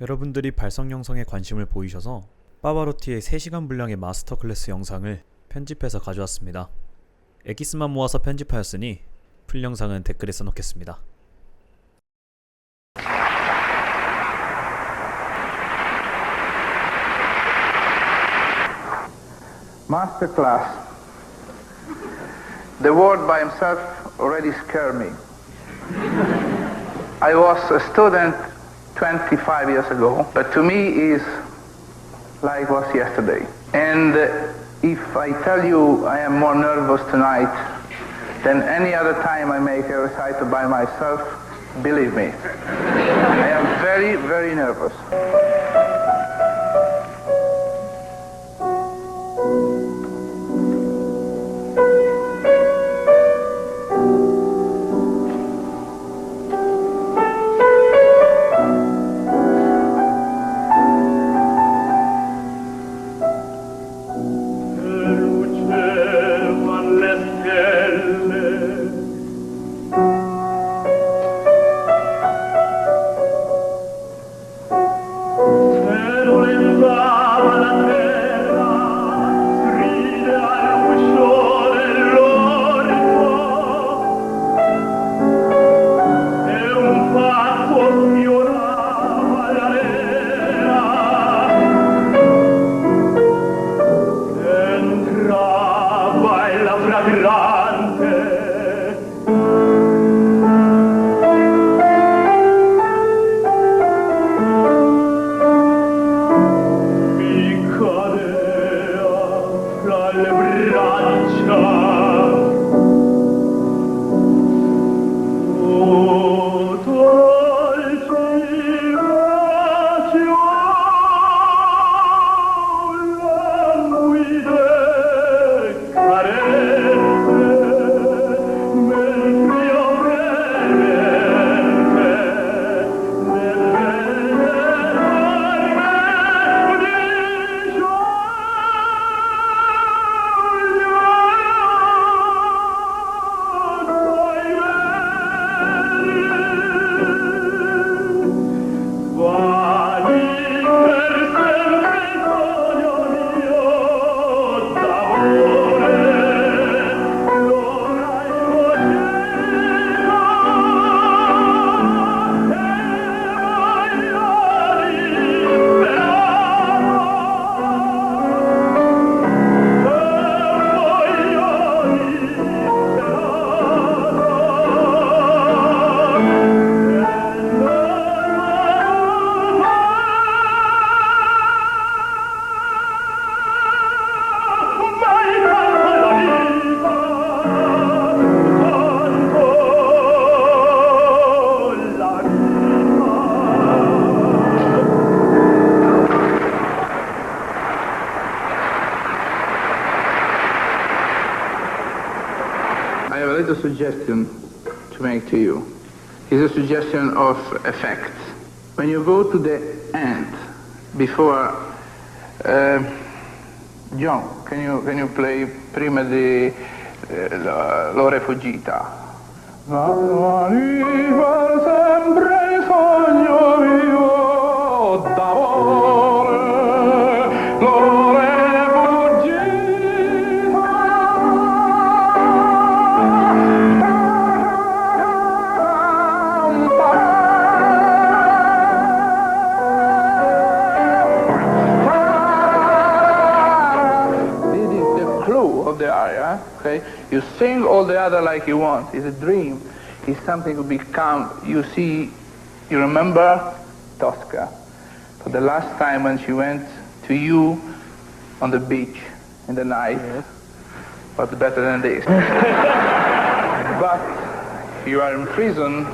여러분들이 발성 영상에 관심을 보이셔서 파바로티의 3시간 분량의 마스터 클래스 영상을 편집해서 가져왔습니다. 엑기스만 모아서 편집하였으니 풀 영상은 댓글에 써놓겠습니다. Master class. The word by himself already scared me. I was a student 25 years ago, but to me is like was yesterday. And if I tell you I am more nervous tonight than any other time I make a recital by myself, believe me, I am very, very nervous. lucevan le stelle, se non entrava la terra, stride all'uscio dell'orto, e un fatto sfiorava l'arena. Entrava e la fragrante mi cadea fra le braccia. Oh, dolce bacio, languide carezze, mentre io fremente nelle arme di quali per sempre sogno mio d'amore, l'ora I have a little suggestion to make to you. It's a suggestion of effect. When you go to the end, before John, can you play prima di l'ora fuggita? Per sempre sogno mio d'amore, l'ora of the aria, okay? You sing all the other like you want. It's a dream. It's something to become. You see, you remember Tosca, for the last time when she went to you on the beach in the night. Yes. What's better than this? But you are in prison.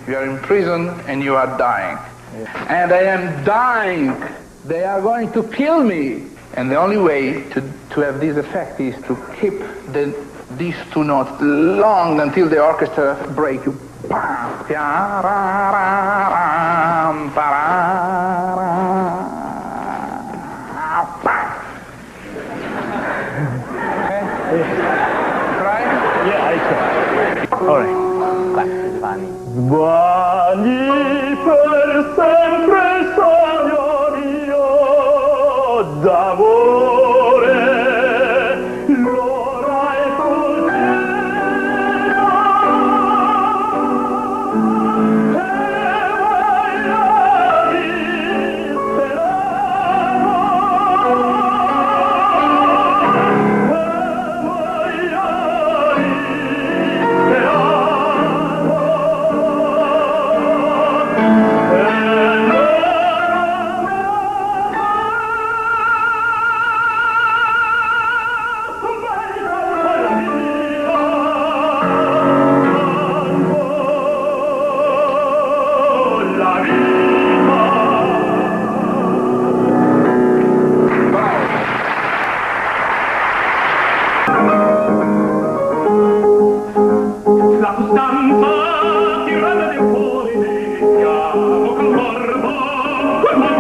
You are in prison and you are dying. Yes. And I am dying. They are going to kill me. And the only way to have this effect is to keep these two notes long until the orchestra break. You Try? Yeah, I can. All right. Svani per sempre sono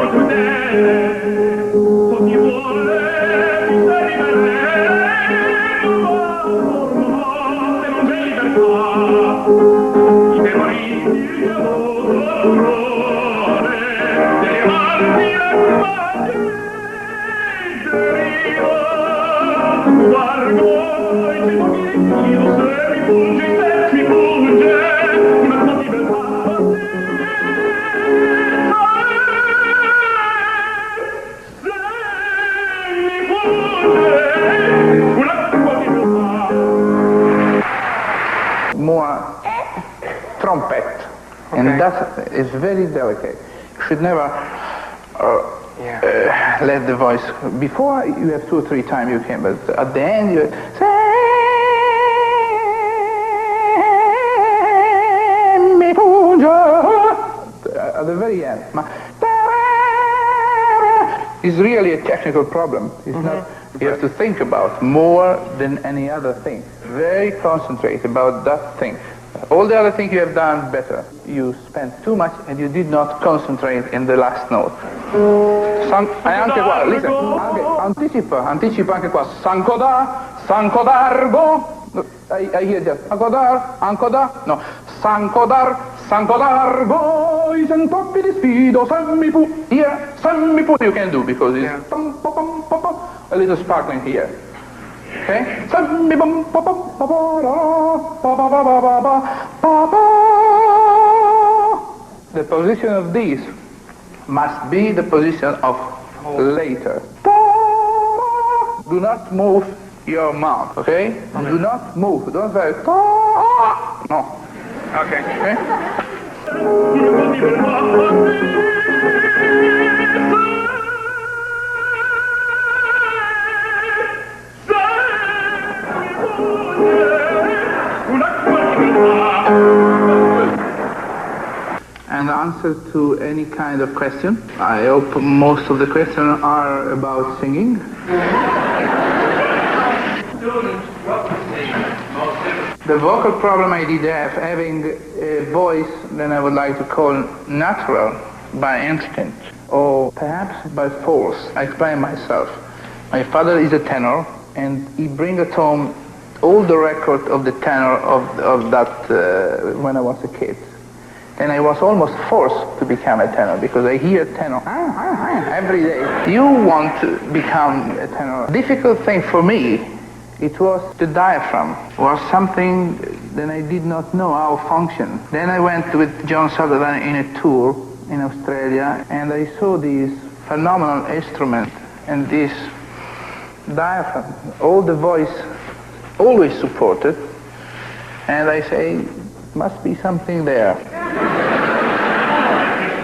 crudele, o chi vuole mi sa rimanere, ma se non c'è libertà, i demoni di amore, delle amanti e guardo e ci tocchi io se mi punge, una tua libertà. More trumpet, and that is very delicate. You should never let the voice. Before you have 2 or 3 times you can, but at the end you at the very end. It's really a technical problem. It's not. You have to think about more than any other thing. Very concentrate about that thing. All the other things you have done better. You spent too much and you did not concentrate in the last note. E anche qua, listen, anticipa anche qua. Sancodargo. I hear just ancodar, no. Sancodargo, i sentoppi di sfido, semmipu. Here, semmipu you can do because it's a little sparkling here. Okay? The position of these must be the position of later. Do not move your mouth, okay? Do not move. Don't say, no. Okay? And answer to any kind of question. I hope most of the questions are about singing. The vocal problem I did have, having a voice that I would like to call natural by instinct, or perhaps by force. I explain myself. My father is a tenor, and he brings at home all the record of the tenor of that when I was a kid. And I was almost forced to become a tenor because I hear tenor every day. You want to become a tenor. Difficult thing for me, it was the diaphragm. Was something that I did not know how to function. Then I went with John Sutherland in a tour in Australia, and I saw this phenomenal instrument and this diaphragm, all the voice always supported, and I say, must be something there.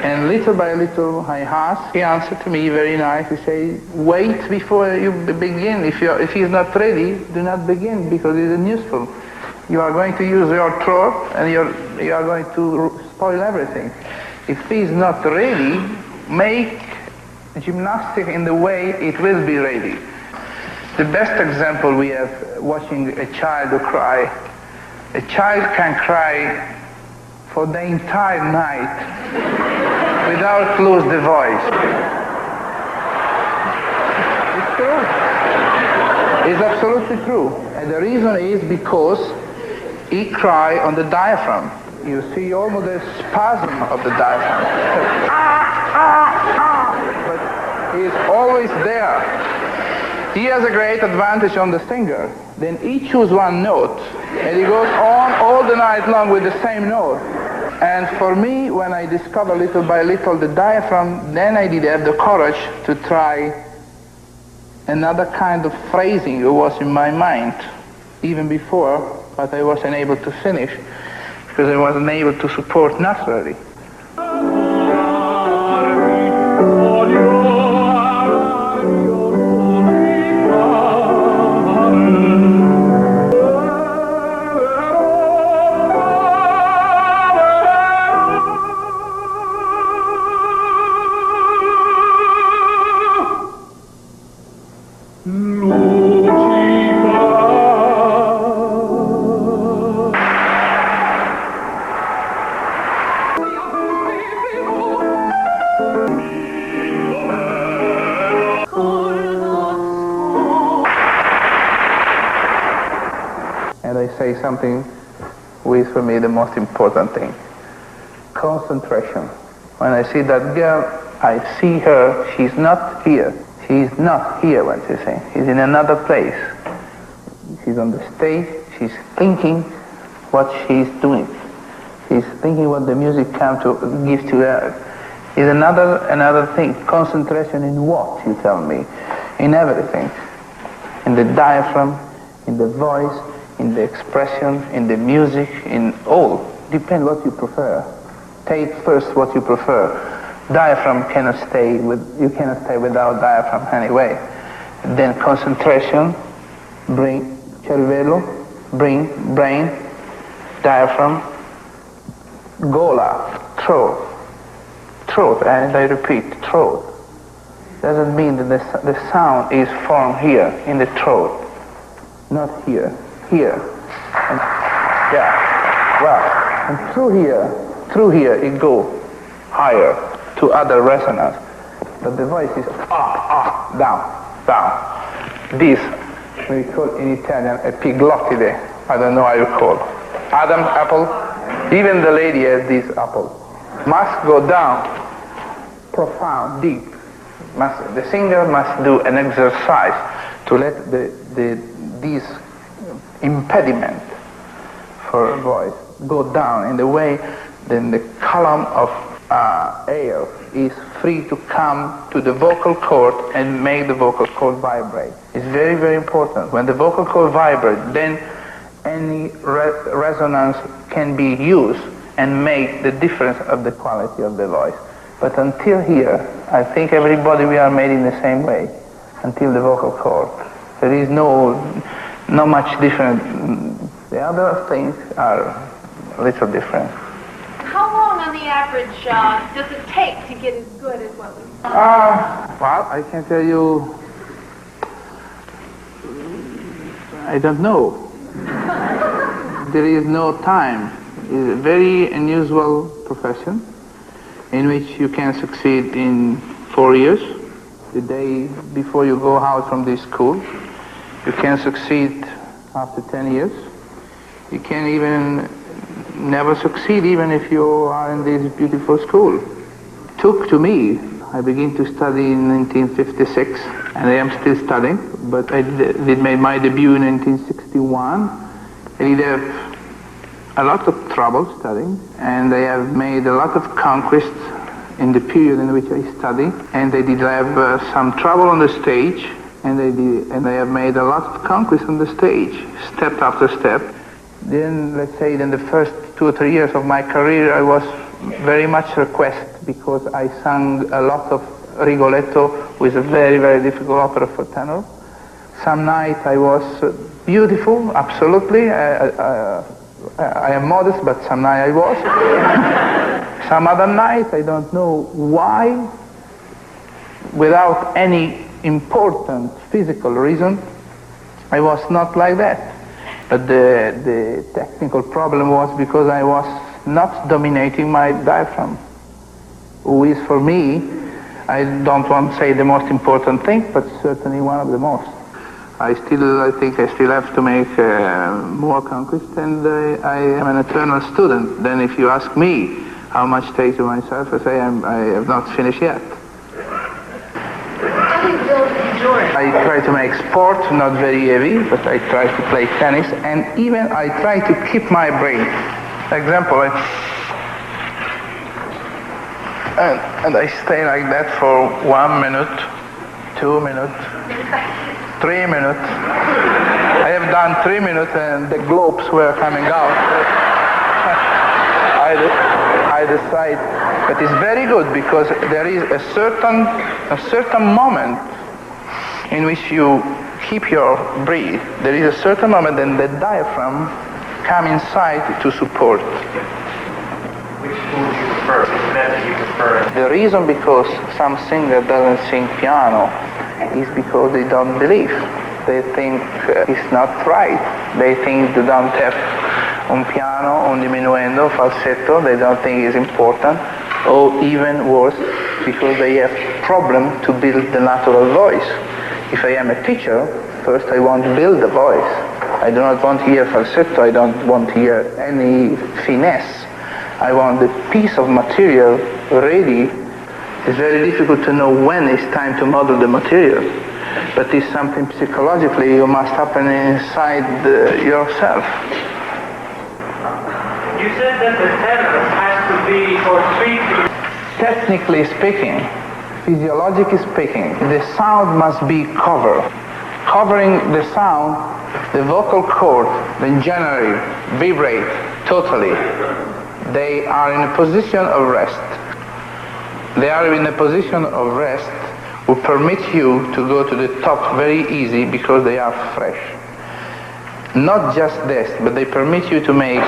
And little by little I asked, he answered to me very nice, he said, wait before you begin. If he's not ready, do not begin because it isn't useful. You are going to use your throat and you are going to spoil everything. If he's not ready, make gymnastics in the way it will be ready. The best example we have watching a child cry. A child can cry for the entire night without lose the voice. It's true. It's absolutely true. And the reason is because he cry on the diaphragm. You see almost a spasm of the diaphragm. But he is always there. He has a great advantage on the singer. Then he chooses one note, and he goes on all the night long with the same note. And for me, when I discovered little by little the diaphragm, then I did have the courage to try another kind of phrasing that was in my mind, even before, but I wasn't able to finish, because I wasn't able to support naturally. say something which is for me the most important thing. Concentration. When I see that girl, I see her, she's not here. She's not here when she's saying. She's in another place. She's on the stage, she's thinking what she's doing. She's thinking what the music comes to give to her. Is another thing. Concentration in what, you tell me? In everything. In the diaphragm, in the voice, in the expression, in the music, in all. Depends what you prefer. Take first what you prefer. Diaphragm you cannot stay without diaphragm anyway. Then concentration, bring cervello, brain, diaphragm, gola, throat, and I repeat, throat. Doesn't mean that the sound is formed here, in the throat. Not here, here. And, yeah, well, and through here it goes higher to other resonance. But the voice is down. This, we call in Italian epiglottide. I don't know how you call. Adam's apple, even the lady has this apple. Must go down, profound, deep. The singer must do an exercise to let this impediment for a voice go down in the way then the column of air is free to come to the vocal cord and make the vocal cord vibrate. It's very, very important. When the vocal cord vibrates, then any resonance can be used and make the difference of the quality of the voice. But until here, I think everybody we are made in the same way, until the vocal cord. There is no much different. The other things are a little different. How long on the average does it take to get as good as what we Well, I can tell you, I don't know. There is no time. It's a very unusual profession in which you can succeed in 4 years. The day before you go out from this school, you can succeed after 10 years. You can even never succeed even if you are in this beautiful school. Took to me, I began to study in 1956 and I am still studying, but I did make my debut in 1961. I did have a lot of trouble studying and I have made a lot of conquests in the period in which I studied, and I did have some trouble on the stage, and I have made a lot of conquests on the stage, step after step. Then, let's say, in the first 2 or 3 years of my career, I was very much requested because I sang a lot of Rigoletto, which is a very, very difficult opera for tenor. Some night I was beautiful, absolutely. I am modest, but some night I was. Some other night, I don't know why, without any important physical reason, I was not like that. But the technical problem was because I was not dominating my diaphragm, who is for me, I don't want to say the most important thing, but certainly one of the most. I think I still have to make more conquest, and I am an eternal student. Then if you ask me how much take to myself, I say I have not finished yet. How do you build endurance? I try to make sport, not very heavy, but I try to play tennis, and even I try to keep my brain. For example, and I stay like that for 1 minute, 2 minutes, 3 minutes. I have done 3 minutes and the globes were coming out. I decide, but it's very good because there is a certain moment in which you keep your breath. There is a certain moment and the diaphragm come inside to support. Which school do you prefer? Which method do you prefer? The reason because some singer doesn't sing piano is because they don't believe. They think it's not right. They think they don't have un piano, un diminuendo, falsetto. They don't think it's important. Or even worse, because they have problem to build the natural voice. If I am a teacher, first I want to build the voice. I do not want here falsetto, I don't want here any finesse. I want the piece of material ready. It's very difficult to know when it's time to model the material, but it's something psychologically you must happen inside yourself. You said that the tenor has to be or treat. Technically speaking, physiologically speaking, the sound must be covered. Covering the sound, the vocal cord then generally vibrate totally. They are in a position of rest. They are in a position of rest who permit you to go to the top very easy because they are fresh. Not just this, but they permit you to make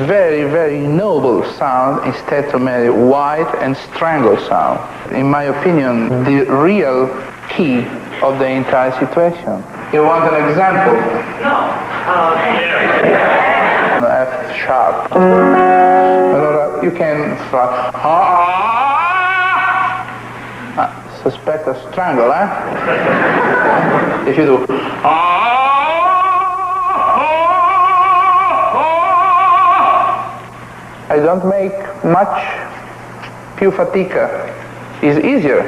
very, very noble sound instead of very wide and strangled sound. In my opinion, the real key of the entire situation. You want an example? No. F sharp. Allora, you can suspect a strangle, eh? If you do I don't make much più fatica. It's easier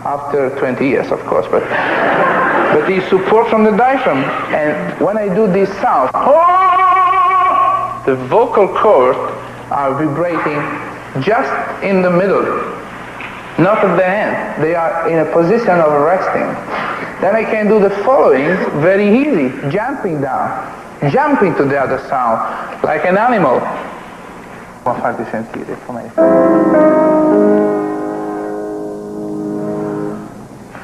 after 20 years, of course, but the support from the diaphragm. And when I do this sound, the vocal cords are vibrating just in the middle, not at the end. They are in a position of resting. Then I can do the following very easy, jumping down, jumping to the other sound, like an animal. Può farti sentire com'è.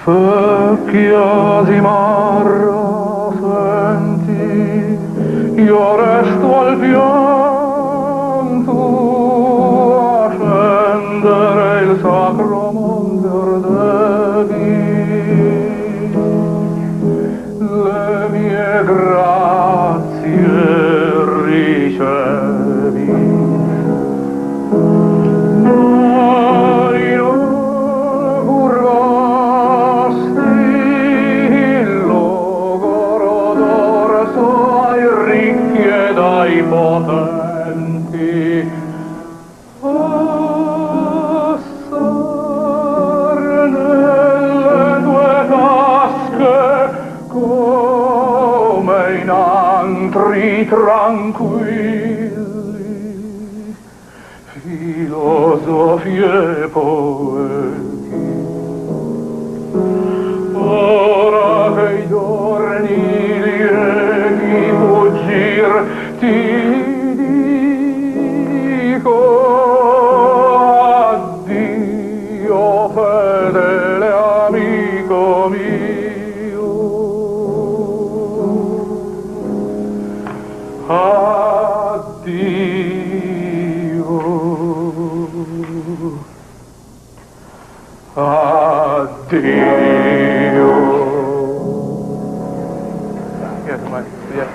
Vecchia zimarra, senti, io resto al pianto a scendere il sacro monte ordevi. Le mie grazie ricevi. Potenti passare nelle tue tasche come in antri tranquilli, filosofie poeti. Ora che i giorni lieti fuggir ti dico addio fedele amico mio, addio, addio.